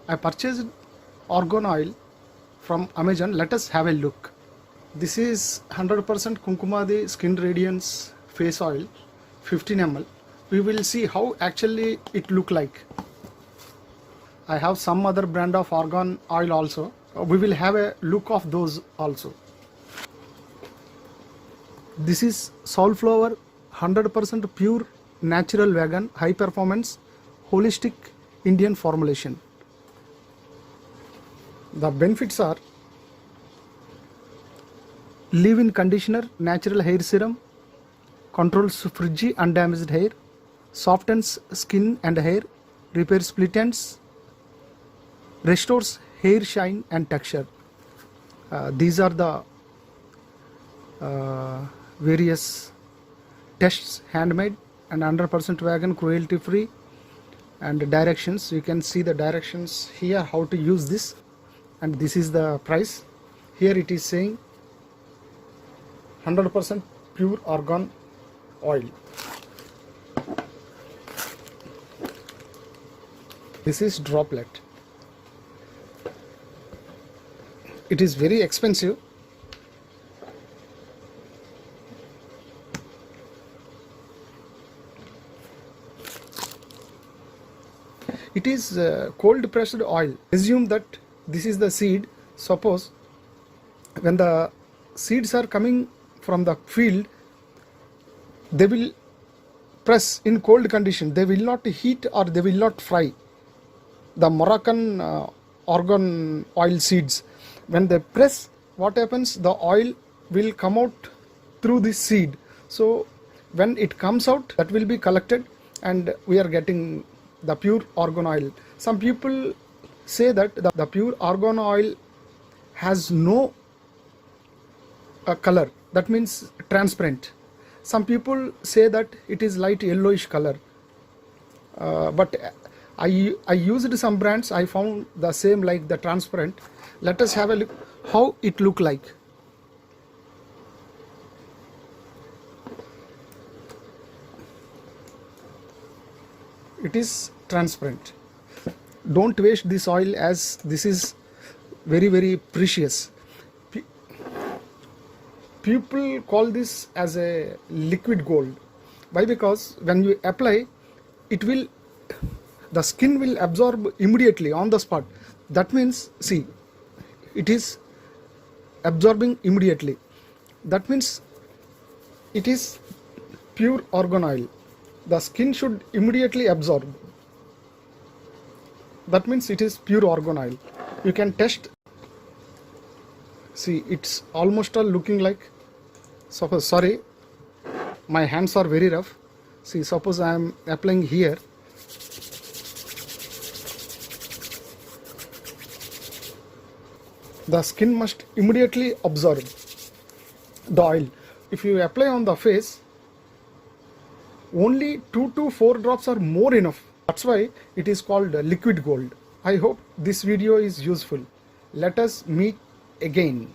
I purchased argan oil from Amazon. Let us have a look. This is 100% Kunkumadi Skin Radiance Face Oil, 15 ml. We will see how actually it look like. I have some other brand of argan oil also. We will have a look of those also. This is Soulflower 100% pure natural vegan high performance holistic Indian formulation. The benefits are leave-in conditioner, natural hair serum, controls frizzy and damaged hair, softens skin and hair, repairs split ends, restores hair shine and texture. These are the various tests, handmade and 100% vegan, cruelty free, and directions. You can see the directions here how to use this, and this is the price. Here it is saying 100% pure argan oil. This is droplet. It is very expensive. It is cold pressed oil. Assume that this is the seed. Suppose when the seeds are coming from the field, they will press in cold condition. They will not heat or they will not fry. The Moroccan argan oil seeds, when they press, what happens? The oil will come out through this seed. So when it comes out, that will be collected and we are getting the pure argan oil. Some people say that the pure argan oil has no color, that means transparent. Some people say that it is light yellowish color, but I used some brands, I found the same like the transparent. Let us have a look how it look like. It is transparent. Don't waste this oil, as this is very precious. People call this as a liquid gold. Why? Because when you apply, the skin will absorb immediately on the spot. That means, see, it is absorbing immediately. That means it is pure argan oil. The skin should immediately absorb. That means it is pure argan oil. You can test. See, it's almost all looking like. Suppose, sorry, my hands are very rough. See, suppose I am applying here. The skin must immediately absorb the oil. If you apply on the face, only 2 to 4 drops are more enough. That's why it is called liquid gold. I hope this video is useful. Let us meet again.